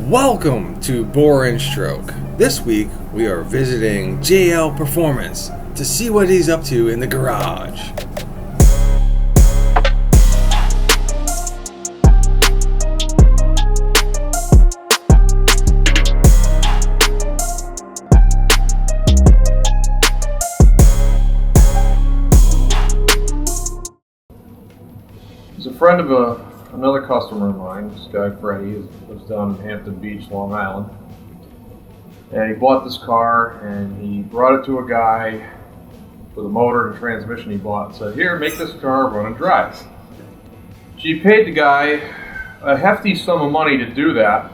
Welcome to Bore and Stroke. This week we are visiting JL Performance to see what he's up to in the garage. He's a friend of another customer of mine, this guy Freddie, who lives down in Hampton Beach, Long Island. And he bought this car and he brought it to a guy for the motor and transmission he bought and said, "Here, make this car run and drive." She paid the guy a hefty sum of money to do that,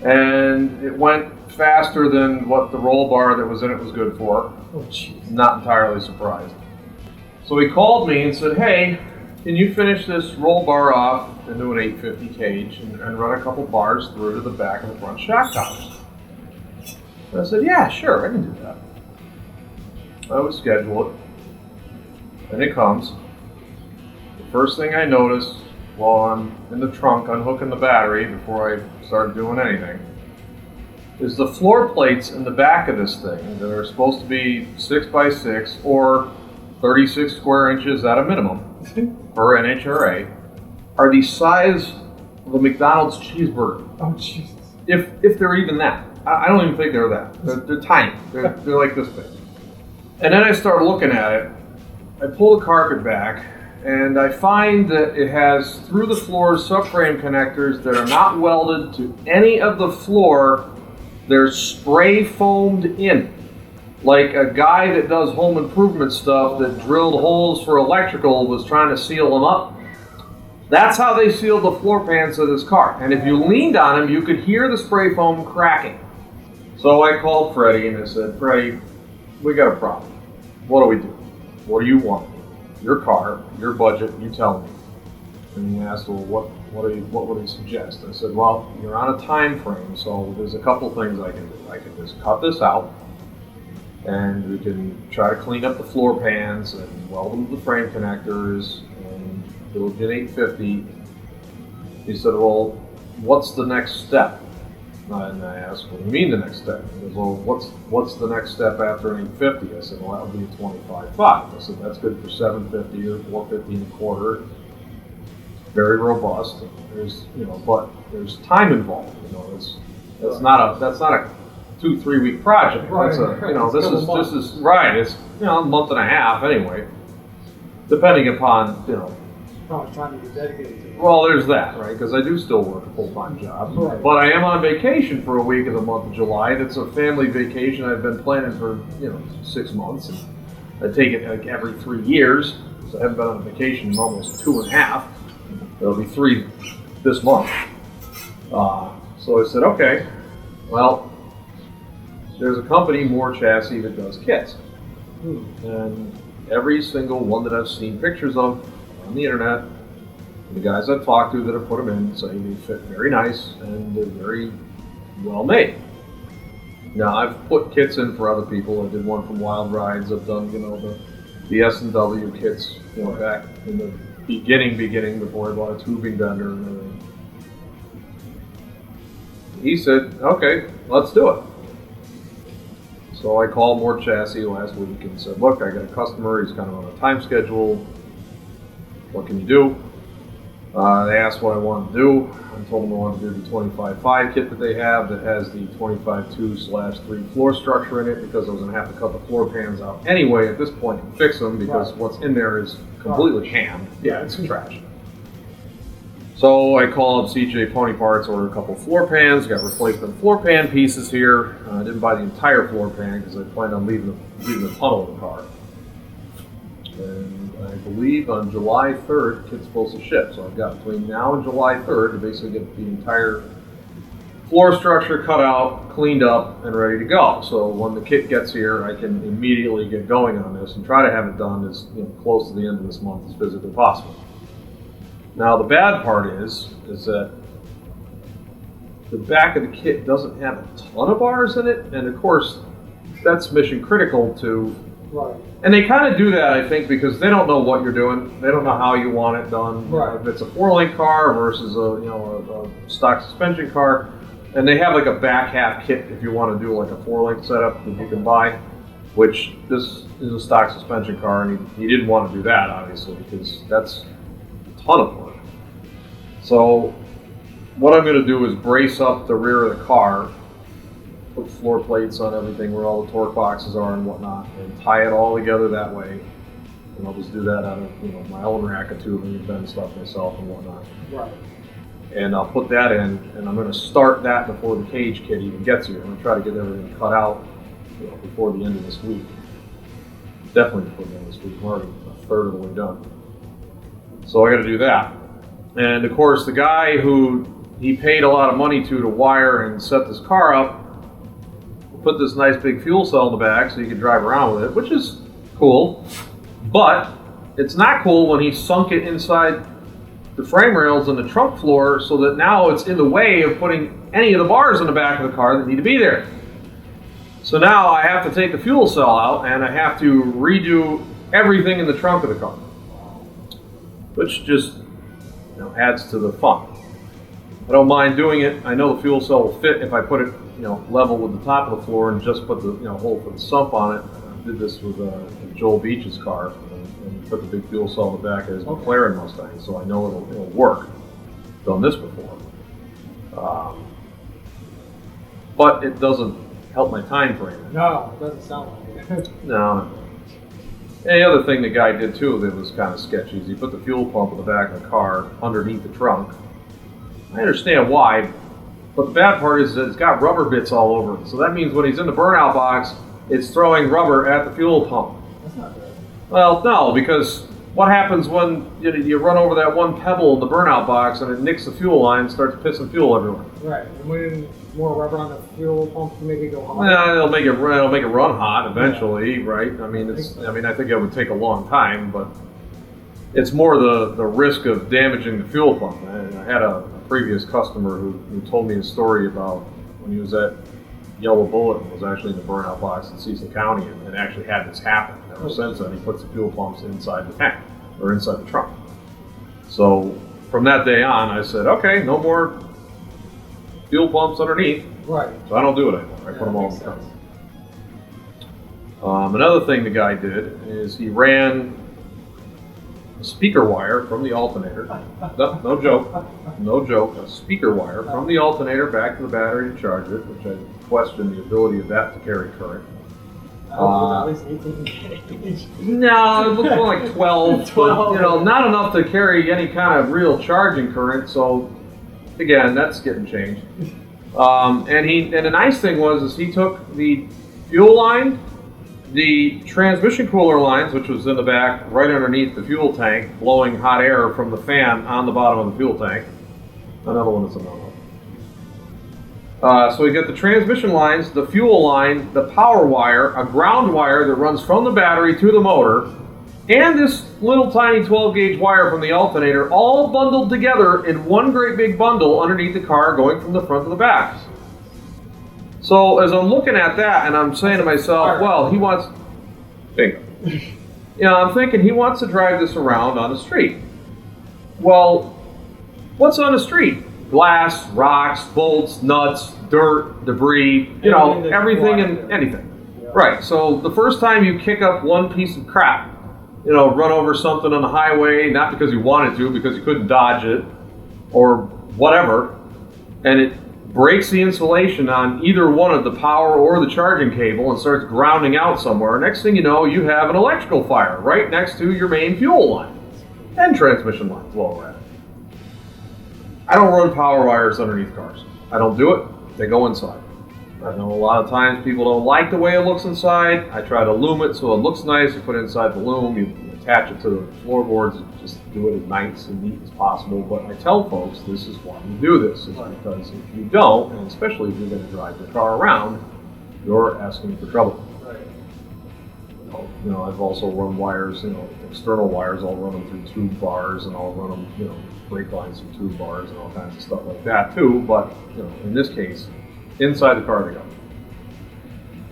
and it went faster than what the roll bar that was in it was good for. Oh, jeez. Not entirely surprised. So he called me and said, "Hey, can you finish this roll bar off into an 850 cage and run a couple bars through to the back of the front shock towers?" And I said, "Yeah, sure, I can do that." I would schedule it, and it comes. The first thing I notice while I'm in the trunk unhooking the battery before I start doing anything is the floor plates in the back of this thing that are supposed to be 6x6 or 36 square inches at a minimum per NHRA are the size of a McDonald's cheeseburger. Oh, Jesus. If they're even that. I don't even think they're that. They're tiny. They're like this big. And then I start looking at it. I pull the carpet back and I find that it has through the floor subframe connectors that are not welded to any of the floor. They're spray foamed in. Like a guy that does home improvement stuff that drilled holes for electrical was trying to seal them up. That's how they sealed the floor pans of this car. And if you leaned on them, you could hear the spray foam cracking. So I called Freddie and I said, "Freddie, we got a problem. What do we do? What do you want? Your car, your budget, you tell me." And he asked, "Well, what would he suggest?" I said, "Well, you're on a time frame, so there's a couple things I can do. I can just cut this out, and we can try to clean up the floor pans and weld them to the frame connectors and build an 850. He said, "Well, what's the next step?" And I asked, "What do you mean the next step?" He goes, "Well, what's the next step after an 850? I said, "Well, that would be a 25.5. I said, "That's good for 750 or 450 and a quarter. Very robust. But there's time involved. That's not a 2-3 week project. Right. This is right. It's a month and a half anyway, depending upon How much time you dedicated to it. Well, there's that, right? Because I do still work a full-time job, Right. But I am on vacation for a week of the month of July. That's a family vacation I've been planning for 6 months, and I take it like every 3 years. So I haven't been on vacation in almost 2.5. It'll be 3 this month. So I said, okay, well, there's a company, More Chassis, that does kits. And every single one that I've seen pictures of on the internet, the guys I've talked to that have put them in say they fit very nice and they're very well made. Now, I've put kits in for other people. I did one from Wild Rides. I've done, the S&W kits, back in the beginning before I bought a tubing bender and everything. He said, "Okay, let's do it." So I called More Chassis last week and said, "Look, I got a customer. He's kind of on a time schedule. What can you do?" They asked what I wanted to do. I told them I wanted to do the 25.5 kit that they have that has the 25.2/3 floor structure in it, because I was going to have to cut the floor pans out anyway at this point and fix them, because what's in there is completely hammed. Yeah, it's trash. So I called up CJ Pony Parts, ordered a couple floor pans, got replacement floor pan pieces here. I didn't buy the entire floor pan because I planned on leaving the tunnel of the car. And I believe on July 3rd, the kit's supposed to ship. So I've got between now and July 3rd to basically get the entire floor structure cut out, cleaned up, and ready to go. So when the kit gets here, I can immediately get going on this and try to have it done as close to the end of this month as physically possible. Now, the bad part is that the back of the kit doesn't have a ton of bars in it, and of course, that's mission critical to Right. And they kind of do that, I think, because they don't know what you're doing. They don't know how you want it done. Right. If it's a 4-link car versus a stock suspension car, and they have like a back half kit if you want to do like a 4-link setup that you can buy. Which this is a stock suspension car, and he didn't want to do that obviously because that's a ton of work. So what I'm going to do is brace up the rear of the car, put floor plates on everything where all the torque boxes are and whatnot, and tie it all together that way. And I'll just do that out of my own rack of tubing and bend stuff myself and whatnot. Right. And I'll put that in, and I'm going to start that before the cage kit even gets here. I'm going to try to get everything cut out before the end of this week. Definitely before the end of this week. I'm already a third of the way done. So I got to do that. And of course, the guy who he paid a lot of money to wire and set this car up, put this nice big fuel cell in the back so you can drive around with it, which is cool. But it's not cool when he sunk it inside the frame rails and the trunk floor so that now it's in the way of putting any of the bars in the back of the car that need to be there. So now I have to take the fuel cell out and I have to redo everything in the trunk of the car, which just adds to the fun. I don't mind doing it. I know the fuel cell will fit if I put it level with the top of the floor and just put the hole for the sump on it. I did this with Joel Beach's car and put the big fuel cell in the back of his McLaren Mustang, so I know it'll work. Done this before, but it doesn't help my time frame. No, it doesn't sound like it. No. And the other thing the guy did too that was kind of sketchy is he put the fuel pump in the back of the car underneath the trunk. I understand why, but the bad part is that it's got rubber bits all over it. So that means when he's in the burnout box, it's throwing rubber at the fuel pump. That's not good. Well, no, because what happens when you run over that one pebble in the burnout box and it nicks the fuel line and starts pissing fuel everywhere? Right. And when more rubber on the fuel pump to make it go hot. Well, it'll make it run hot eventually, right? I mean, I think it would take a long time, but it's more the risk of damaging the fuel pump. And I had a previous customer who told me a story about when he was at Yellow Bullet and was actually in the burnout box in Cecil County and actually had this happen. Ever since then, he puts the fuel pumps inside the tank or inside the trunk. So from that day on, I said, okay, no more fuel pumps underneath. Right. So I don't do it anymore. I put them all in the trunk. Another thing the guy did is he ran a speaker wire from the alternator. No joke. A speaker wire from the alternator back to the battery to charge it, which I question the ability of that to carry current. At least 18 gauge. No, it looked more like 12. 12. But, not enough to carry any kind of real charging current. So again, that's getting changed. And the nice thing was he took the fuel line, the transmission cooler lines, which was in the back right underneath the fuel tank, blowing hot air from the fan on the bottom of the fuel tank. Another one that's a no-no. So we got the transmission lines, the fuel line, the power wire, a ground wire that runs from the battery to the motor, and this little tiny 12 gauge wire from the alternator, all bundled together in one great big bundle underneath the car going from the front to the back. So as I'm looking at that and I'm saying to myself, well, he wants, bingo. I'm thinking he wants to drive this around on the street. Well, what's on the street? Glass, rocks, bolts, nuts, dirt, debris, everything and anything. Yeah. Right, so the first time you kick up one piece of crap, run over something on the highway, not because you wanted to, because you couldn't dodge it, or whatever, and it breaks the insulation on either one of the power or the charging cable and starts grounding out somewhere. Next thing you know, you have an electrical fire right next to your main fuel line and transmission lines while we're at it. I don't run power wires underneath cars. I don't do it. They go inside. I know a lot of times people don't like the way it looks inside. I try to loom it so it looks nice. You put it inside the loom, you attach it to the floorboards, just do it as nice and neat as possible. But I tell folks this is why you do this. It's because if you don't, and especially if you're going to drive your car around, you're asking for trouble. Right. I've also run wires, external wires. I'll run them through tube bars, and I'll run them, brake lines through tube bars and all kinds of stuff like that too. But in this case, inside the car they go.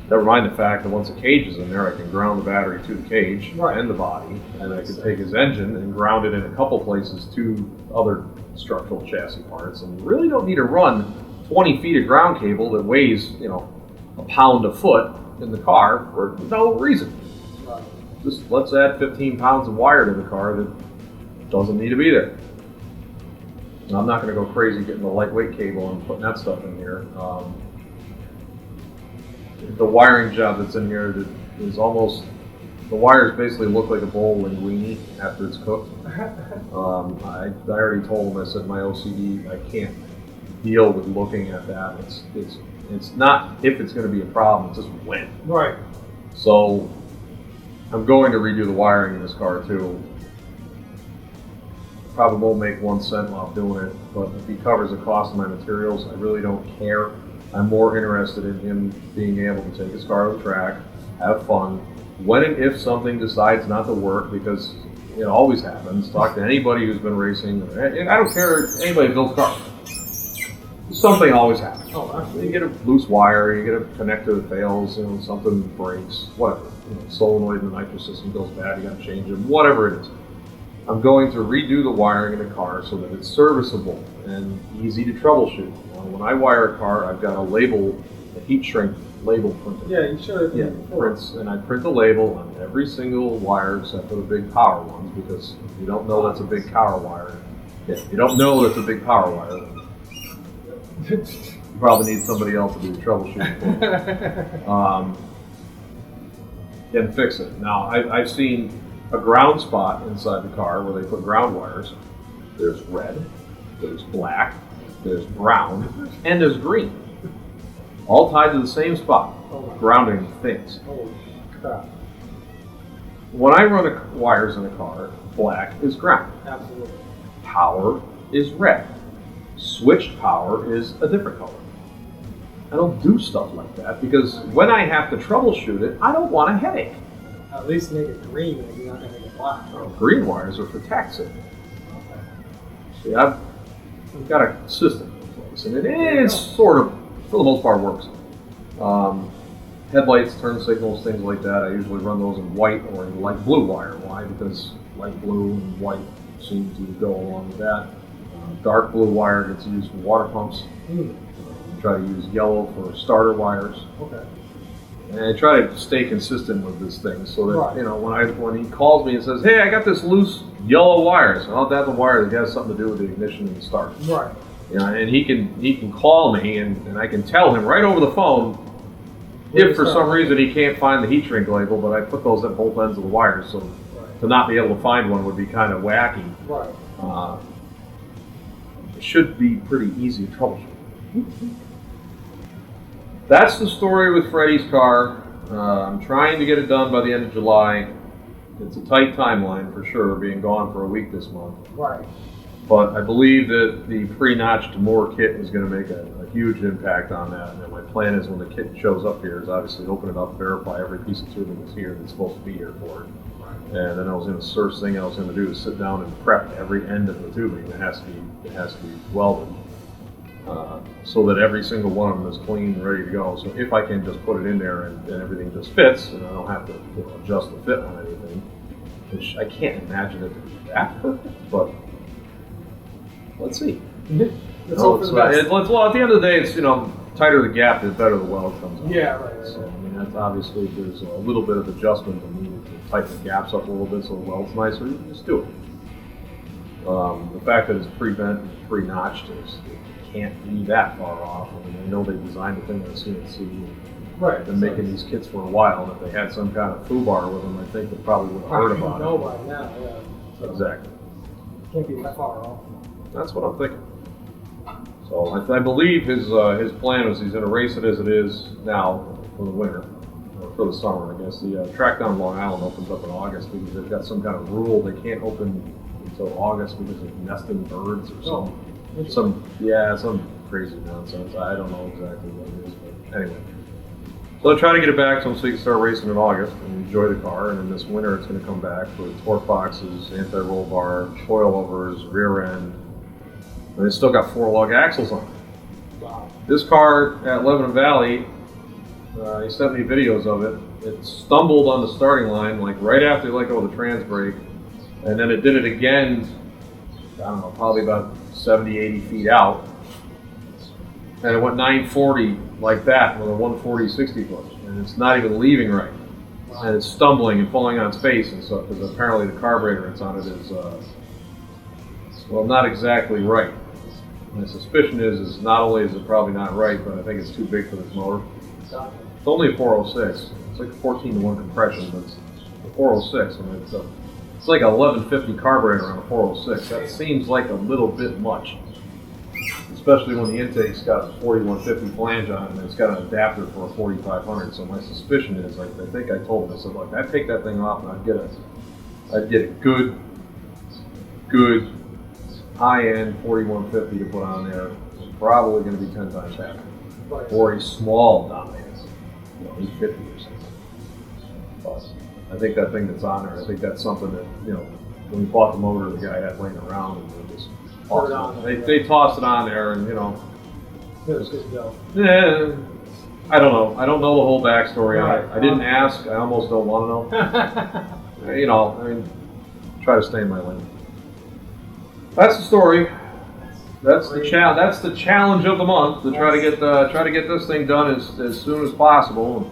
Never mind the fact that once the cage is in there, I can ground the battery to the cage Right. and the body, and I can take his engine and ground it in a couple places to other structural chassis parts, and you really don't need to run 20 feet of ground cable that weighs, a pound a foot in the car for no reason. Right. Just let's add 15 pounds of wire to the car that doesn't need to be there. I'm not going to go crazy getting the lightweight cable and putting that stuff in here. The wiring job that's in here that is almost, the wires basically look like a bowl of linguine after it's cooked. I already told him, I said my OCD, I can't deal with looking at that. It's not if it's going to be a problem, it's just when. Right. So I'm going to redo the wiring in this car too. Probably won't make 1 cent while doing it, but if he covers the cost of my materials, I really don't care. I'm more interested in him being able to take his car to the track, have fun. When and if something decides not to work, because it always happens, talk to anybody who's been racing. I don't care if anybody builds cars. Something always happens. Oh, absolutely. You get a loose wire, you get a connector that fails, something breaks, whatever. Solenoid in the nitro system goes bad, you got to change it, whatever it is. I'm going to redo the wiring in the car so that it's serviceable and easy to troubleshoot. When I wire a car, I've got a label, a heat shrink label printed. Yeah, you should have. Yeah, prints, and I print the label on every single wire except for the big power ones, because if you don't know that's a big power wire, if you don't know that's a big power wire, you probably need somebody else to do the troubleshooting for you. And fix it. Now, I've seen a ground spot inside the car where they put ground wires. There's red, there's black, there's brown, and there's green. All tied to the same spot, grounding things. Holy crap. When I run wires in a car, black is ground. Absolutely. Power is red. Switched power is a different color. I don't do stuff like that because when I have to troubleshoot it, I don't want a headache. At least make it green and you're not going to make it black. Green wires are for taxi. Okay. See, I've got a system in place, and it's sort of, for the most part, works. Headlights, turn signals, things like that, I usually run those in white or in light blue wire. Why? Because light blue and white seem to go along with that. Dark blue wire gets used for water pumps. Try to use yellow for starter wires. Okay. And I try to stay consistent with this thing so that, when he calls me and says, hey, I got this loose yellow wire. So that's a wire that has something to do with the ignition and the start. Right. And he can call me and I can tell him right over the phone if for some reason he can't find the heat shrink label, but I put those at both ends of the wires, so to not be able to find one would be kind of wacky. Right. It should be pretty easy to troubleshoot. That's the story with Freddie's car. I'm trying to get it done by the end of July. It's a tight timeline for sure, being gone for a week this month. Right. But I believe that the pre-notched Moore kit is going to make a huge impact on that. And my plan is when the kit shows up here is obviously open it up, verify every piece of tubing that's here that's supposed to be here for it. And then I was going to, first thing I was going to do is sit down and prep every end of the tubing. It has to be welded. So that every single one of them is clean and ready to go. So if I can just put it in there and everything just fits, and I don't have to adjust the fit on anything, which I can't imagine it to be that perfect, but let's see. Let's hope for the best. Well, at the end of the day, it's tighter the gap, the better the weld comes out. Yeah, right. So I mean, that's obviously there's a little bit of adjustment to need to tighten the gaps up a little bit so the weld's nicer. You just do it. The fact that it's pre-bent and pre-notched is. Can't be that far off. I mean, I know they designed the thing on CNC. Right. Been making these kits for a while, and if they had some kind of foobar with them, I think they probably would have heard about it. Know by now, yeah. Exactly. Can't be that far off. That's what I'm thinking. So I believe his plan is he's going to race it as it is now for the winter, or for the summer, I guess. The track down Long Island opens up in August because they've got some kind of rule they can't open until August because of nesting birds or something. Some crazy nonsense. I don't know exactly what it is, but anyway. So I try to get it back so he can start racing in August and enjoy the car. And then this winter it's going to come back with torque boxes, anti-roll bar, coilovers, rear end. And it's still got 4 lug axles on it. Wow. This car at Lebanon Valley He sent me videos of it. It stumbled on the starting line, like right after you let go of the trans brake, and then it did it again, I don't know, probably about 70, 80 feet out. And it went 940 like that with a 140 60 foot, and it's not even leaving right. And it's stumbling and falling on its face and stuff, because apparently the carburetor that's on it is, well, not exactly right. My suspicion is not only is it probably not right, but I think it's too big for this motor. It's only a 406. It's like 14-to-1 compression, but it's a 406, and it's like a 1150 carburetor on a 406. That seems like a little bit much, especially when the intake's got a 4150 flange on it and it's got an adapter for a 4500. So my suspicion is, I think I told him, I said, look, I'd take that thing off and I'd get a good high-end 4150 to put on there. It's probably going to be 10 times happier. Right. Or a small Dominance, 850 or something. But I think that thing that's on there, I think that's something that, when we bought the motor, the guy had laying around, and they just tossed it on. They tossed it on there, and It was good to go. yeah, I don't know. I don't know the whole backstory on it. I didn't ask. I almost don't want to know. I mean, try to stay in my lane. That's the story. That's the That's the challenge of the month, to try to get this thing done as soon as possible, and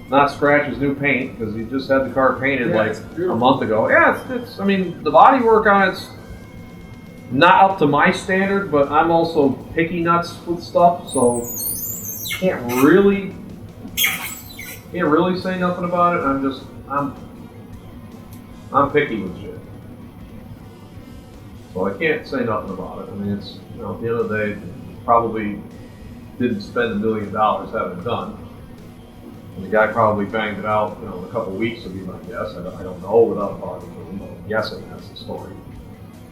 not scratch his new paint, because he just had the car painted like a month ago. Yeah, it's. I mean, the body work on it's not up to my standard, but I'm also picky nuts with stuff, so can't really say nothing about it. I'm picky with shit. So I can't say nothing about it. I mean, it's, at the end of the day, probably didn't spend $1 million having it done. And the guy probably banged it out, in a couple of weeks would be my guess. I don't know without talking to him, but I'm guessing that's the story.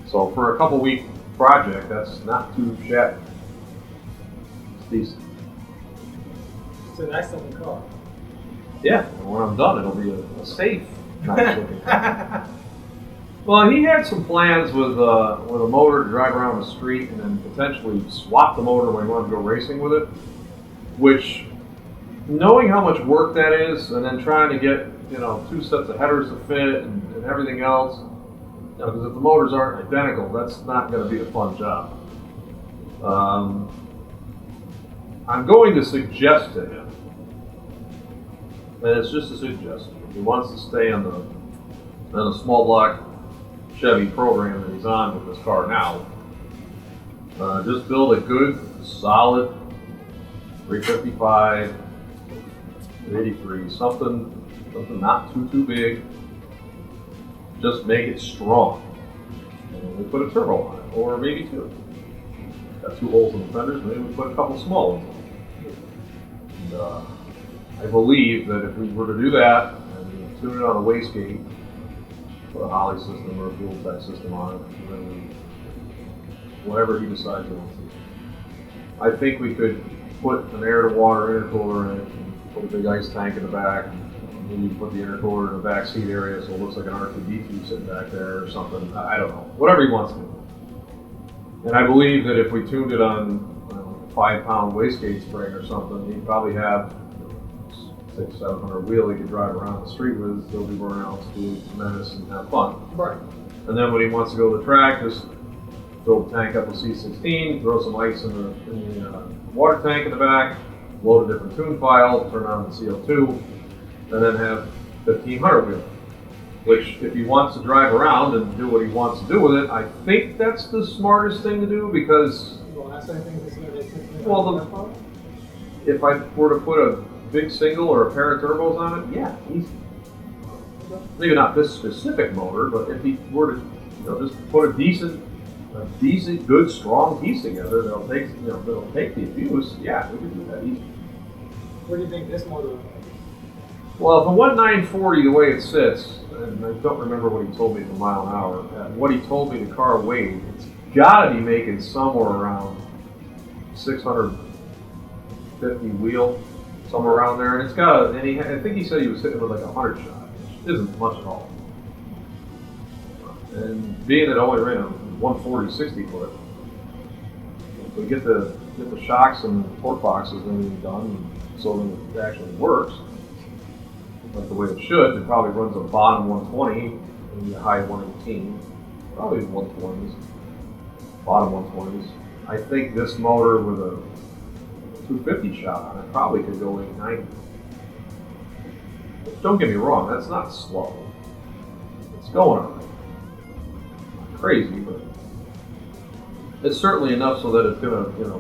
So for a couple week project, that's not too shabby. It's decent. It's a nice looking car. Yeah, and when I'm done, it'll be a safe, nice looking car. Well, he had some plans with a motor to drive around the street and then potentially swap the motor when he wanted to go racing with it, which, knowing how much work that is, and then trying to get, 2 sets of headers to fit and everything else, because if the motors aren't identical, that's not going to be a fun job. I'm going to suggest to him, and it's just a suggestion, if he wants to stay on the small block Chevy program that he's on with this car now, just build a good, solid 355, 383, something not too big. Just make it strong. And we put a turbo on it, or maybe 2. Got 2 holes in the fenders, maybe we put a couple small ones on. And I believe that if we were to do that and tune it on a wastegate, put a Holly system or a fuel tech system on it, and then whatever he decides he wants to do. I think we could put an air-to-water intercooler in it, and put a big ice tank in the back, and maybe put the intercooler in the back seat area so it looks like an R2D2 sitting back there or something. I don't know. Whatever he wants to do. And I believe that if we tuned it on a 5-pound wastegate spring or something, he'd probably have 600-700 wheel he could drive around the street with, still do burnouts, do menace, and have fun. Right. And then when he wants to go to the track, just fill the tank up with C16, throw some ice in the water tank in the back, load a different tune file, turn on the CO2, and then have 1500 wheel. Which, if he wants to drive around and do what he wants to do with it, I think that's the smartest thing to do, because if I were to put a big single or a pair of turbos on it, yeah, easy. Maybe not this specific motor, but if he were to, just put a decent, good, strong piece together that'll take the abuse, yeah, we could do that easy. What do you think this motor would make? Well, if it went 940 the way it sits, and I don't remember what he told me the mile an hour, what he told me the car weighed, it's got to be making somewhere around 650 wheel, somewhere around there, and it's got I think he said he was hitting with like a 100 shot, which isn't much at all. And being that I only ran a 140 60 foot, if we get the shocks and the torque boxes and everything done, so that it actually works, like the way it should. It probably runs a bottom 120 and a high 118, probably 120s, bottom 120s. I think this motor with a 250 shot on it probably could go 890. Don't get me wrong, that's not slow. It's going on. Not crazy, but it's certainly enough so that it's gonna,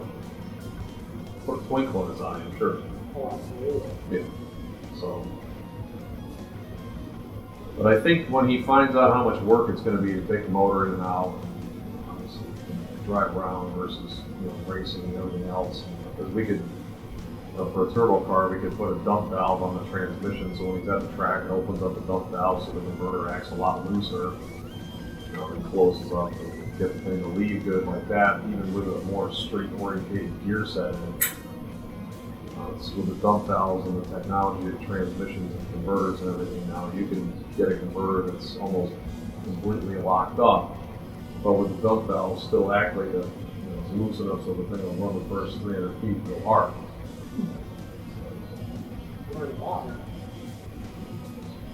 put a twinkle in his eye, I'm sure. Oh, absolutely. Yeah. So, but I think when he finds out how much work it's going to be to take the motor in and out, obviously, drive around versus racing and everything else, because we could, for a turbo car, we could put a dump valve on the transmission, so when he's at the track, it opens up the dump valve, so the converter acts a lot looser, and closes up. Get the thing to leave good like that, even with a more street-oriented gear setting. With the dump valves and the technology of transmissions and converters and everything now, you can get a converter that's almost completely locked up, but with the dump valves still act like it's loose enough so the thing will run the first 300 feet real hard.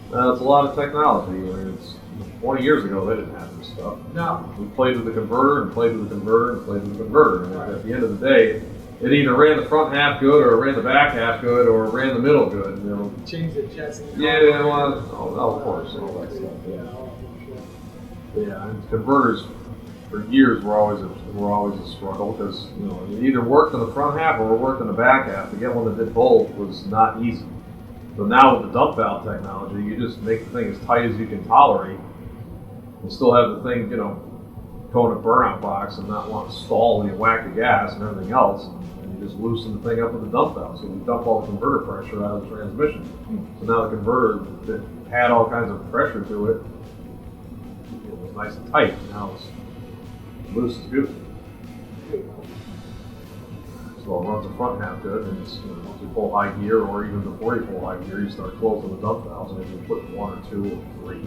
It's a lot of technology. I mean, it's 20 years ago, they didn't have this stuff. No. We played with the converter and played with the converter and played with the converter. And at the end of the day, it either ran the front half good, or it ran the back half good, or it ran the middle good. Change the chassis. Yeah, well, of course, all that stuff. Yeah, and converters for years were always a struggle because it either worked in the front half or it worked in the back half. To get one that did both was not easy. So now with the dump valve technology, you just make the thing as tight as you can tolerate, and still have the thing, go in a burnout box and not want to stall when you whack the gas and everything else. And you just loosen the thing up with the dump valve. So you dump all the converter pressure out of the transmission. So now the converter that had all kinds of pressure to it, was nice and tight. Now it's loose as goose. So it runs the front half good, and it's, once you pull high gear, or even before you pull high gear, you start closing the dump valves, and if you put 1 or 2 or 3,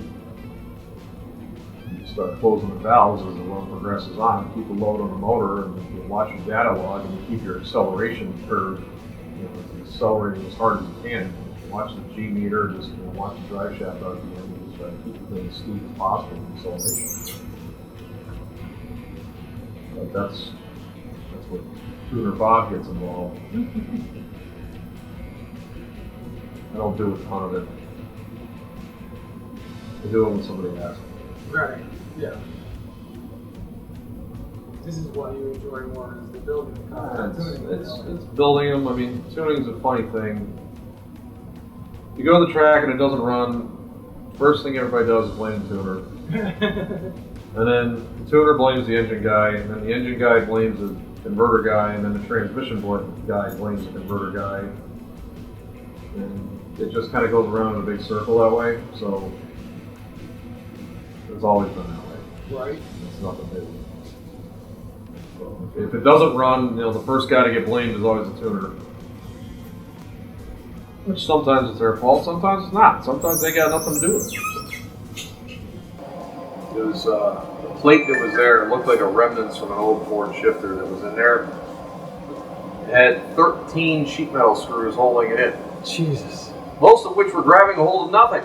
you start closing the valves as the run progresses on, keep the load on the motor, and you watch your data log, and you keep your acceleration curve, accelerating as hard as you can. Watch the G meter, just watch the drive shaft RPM, and just try to keep the thing as steep as possible with acceleration. But that's what Tuner Bob gets involved. I don't do a ton of it. I do it when somebody asks me. Right. Yeah. This is what you enjoy more, is the building. It's building them. I mean, tuning's a funny thing. You go to the track and it doesn't run. First thing everybody does is blame the tuner. And then the tuner blames the engine guy, and then the engine guy blames the converter guy, and then the transmission guy blames the converter guy. And it just kind of goes around in a big circle that way. So it's always been that way. Right. It's nothing new. So if it doesn't run, the first guy to get blamed is always the tuner. Which sometimes it's their fault, sometimes it's not. Sometimes they got nothing to do with it. It was the plate that was there. It looked like a remnants from an old Ford shifter that was in there. It had 13 sheet metal screws holding it in. Jesus. Most of which were grabbing a hold of nothing.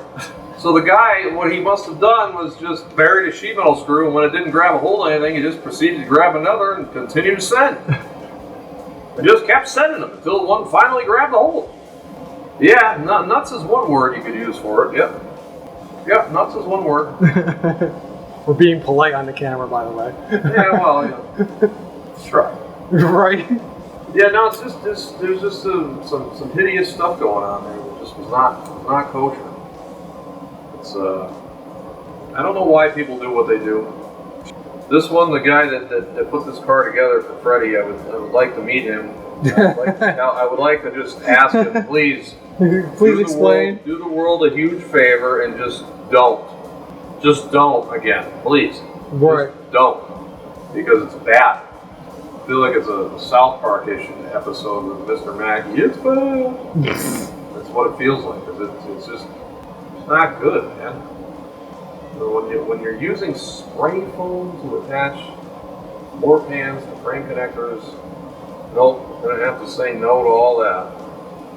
So the guy, what he must have done was just buried a sheet metal screw, and when it didn't grab a hold of anything, he just proceeded to grab another and continue to send. And just kept sending them until one finally grabbed a hold. Yeah, nuts is one word you could use for it. Yep. Yep, nuts is one word. We're being polite on the camera, by the way. Yeah, well, let's try. Right. Yeah, no, it's just there's just some hideous stuff going on there that just was not kosher. It's I don't know why people do what they do. This one, the guy that put this car together for Freddie, I would like to meet him. I would like to just ask him, please explain. Do the world a huge favor and just don't again, please. Right. Just don't, because it's bad. I feel like it's a South Park-ish episode with Mr. Mackey. It's bad. That's what it feels like, because it's not good, man. So when you're using spray foam to attach more pans to frame connectors, nope, I'm gonna have to say no to all that.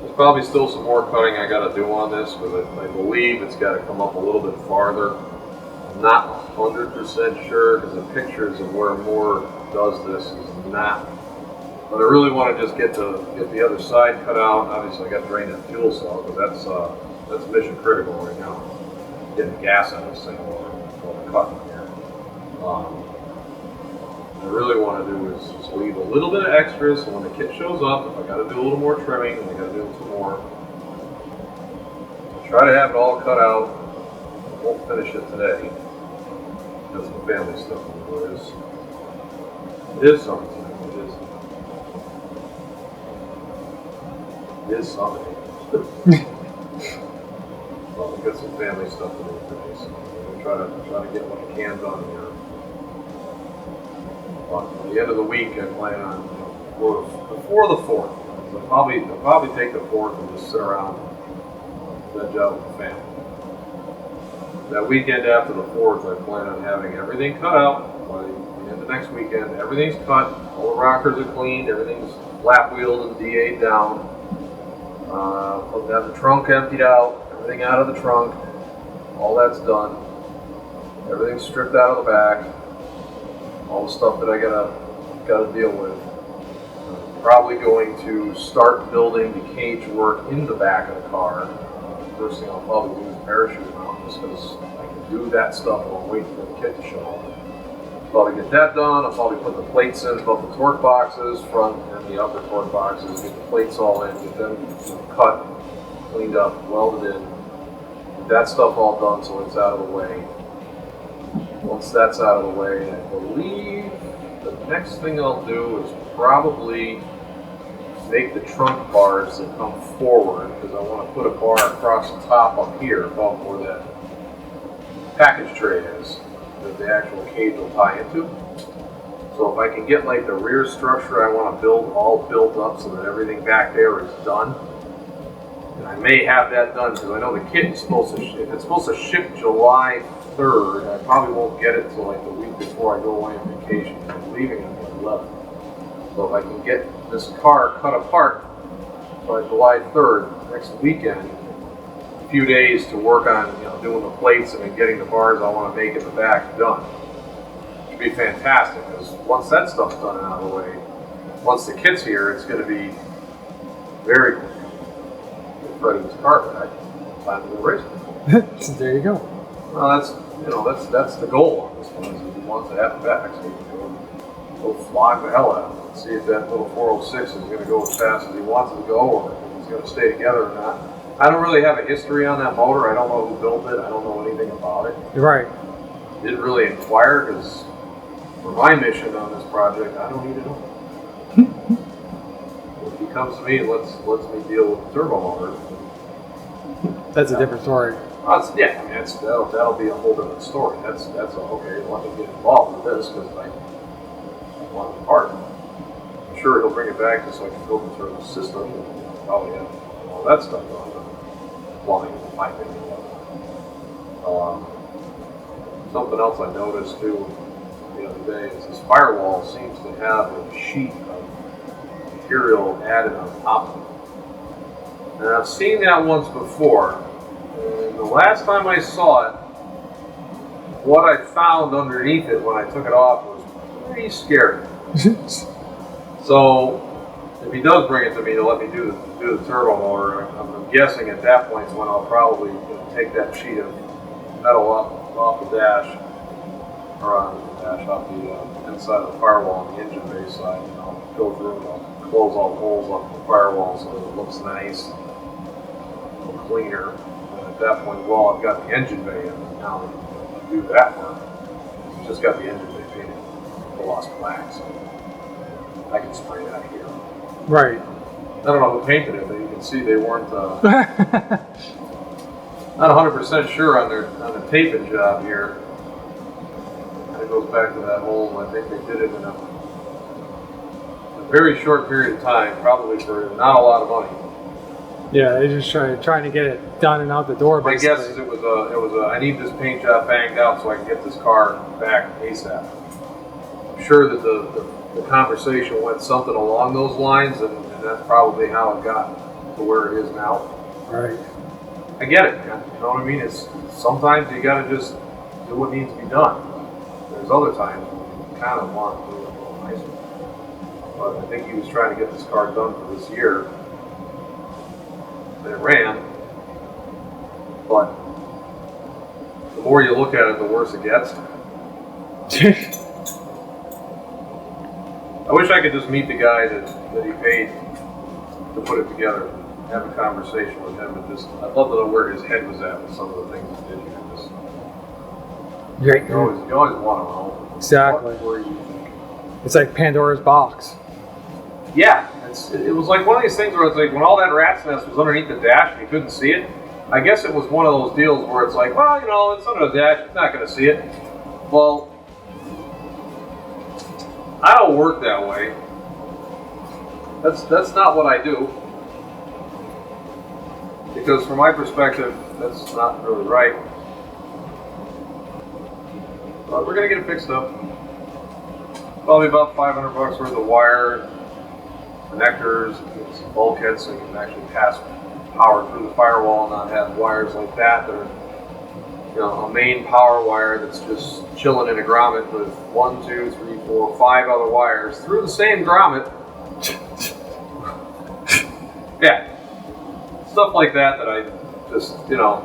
There's probably still some more cutting I got to do on this, because I believe it's got to come up a little bit farther. I'm not 100% sure, because the pictures of where Moore does this is not. But I really want to just get the other side cut out. Obviously, I got to drain that fuel cell, because that's mission critical right now. Getting gas out of this thing while I'm cutting here. What I really want to do is just leave a little bit of extra, so when the kit shows up, if I got to do a little more trimming, I got to do some more. Try to have it all cut out. I won't finish it today. That's some family stuff. It is something. It is something. Well, I've got some family stuff to do today, so I'm going to try to get what I can done here. But at the end of the week, I plan on before the 4th. So I'll probably take the 4th and just sit around veg out with the family. That weekend after the 4th, I plan on having everything cut out. By the end of next weekend, everything's cut, all the rockers are cleaned, everything's lap wheeled and DA'd down. I'll have the trunk emptied out, everything out of the trunk, all that's done. Everything's stripped out of the back, all the stuff that I gotta deal with. I'm probably going to start building the cage work in the back of the car. First thing I'll probably do is parachute mount, just because I can do that stuff while I'm waiting for the kit to show up. Probably get that done. I'll probably put the plates in above the torque boxes, front and the upper torque boxes, get the plates all in, get them cut, cleaned up, welded in. Get that stuff all done so it's out of the way. Once that's out of the way, I believe the next thing I'll do is probably make the trunk bars that come forward, because I want to put a bar across the top up here above where that package tray is, that the actual cage will tie into. So if I can get like the rear structure I want to build all built up so that everything back there is done, and I may have that done because I know the kit is supposed to, if it's supposed to ship July 3rd, I probably won't get it till like the week before I go away on vacation. I'm leaving on the 11th. So if I can get this car cut apart by July 3rd, next weekend, a few days to work on doing the plates and then getting the bars I want to make in the back done. It'd be fantastic, because once that stuff's done and out of the way, once the kit's here, it's going to be very quick. Get Freddie's car back, time to race it. There you go. Well, that's the goal on this one, is he wants to have it back, so he can go flog the hell out of it and see if that little 406 is going to go as fast as he wants it to go, or if it's going to stay together or not. I don't really have a history on that motor. I don't know who built it. I don't know anything about it. You're right. Didn't really inquire, because for my mission on this project, I don't need to know. If he comes to me and lets me deal with the turbo motor, That's a different story. yeah, I mean, that'll be a whole different story. That's okay. Let me get involved with this because I want the part. I'm sure he'll bring it back just so I can filter through the system and probably have all that stuff on plumbing and piping and whatnot. Something else I noticed too the other day is this firewall seems to have a sheet of material added on top of it. And I've seen that once before. And the last time I saw it, what I found underneath it when I took it off was pretty scary. So, if he does bring it to me to let me do the turbo motor, I'm guessing at that point is when I'll probably take that sheet of metal off the dash, or on the dash, off the inside of the firewall on the engine bay side, and I'll go through and I'll close all the holes up the firewall so that it looks nice, a little cleaner. And at that point, well, I've got the engine bay in, and now I do that work. I've just got the engine bay painted, gloss black, so I can spray that here. Right. I don't know who painted it, but you can see they weren't not 100% sure on the taping job here. And it goes back to that whole, I think they did it in a very short period of time, probably for not a lot of money. Yeah, they're just trying to get it done and out the door. My guess is it was a I need this paint job banged out so I can get this car back ASAP. I'm sure that the conversation went something along those lines, and that's probably how it got to to where it is now. Right. I get it, man. You know what I mean? It's sometimes you got to just do what needs to be done. There's other times you kind of want to do it a little nicer. But I think he was trying to get this car done for this year. And it ran. But the more you look at it, the worse it gets. I wish I could just meet the guy that he paid to put it together, have a conversation with him, and just, I'd love to know where his head was at with some of the things he did here. Great. You always want to know. Exactly. What were you thinking? It's like Pandora's box. Yeah, it was like one of these things where it's like when all that rat's nest was underneath the dash and you couldn't see it. I guess it was one of those deals where it's like, well, you know, it's under the dash, you're not going to see it. Well, I don't work that way. That's not what I do. Because from my perspective, that's not really right. But we're going to get it fixed up. Probably about $500 worth of wire, connectors, some bulkheads so you can actually pass power through the firewall and not have wires like that are, you know, a main power wire that's just chilling in a grommet with 1, 2, 3, 4, 5 other wires through the same grommet. Yeah. Stuff like that I just, you know,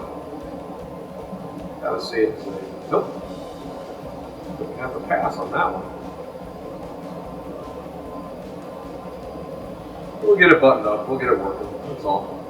gotta see it and say, nope. We have to pass on that one. We'll get it buttoned up. We'll get it working. That's all.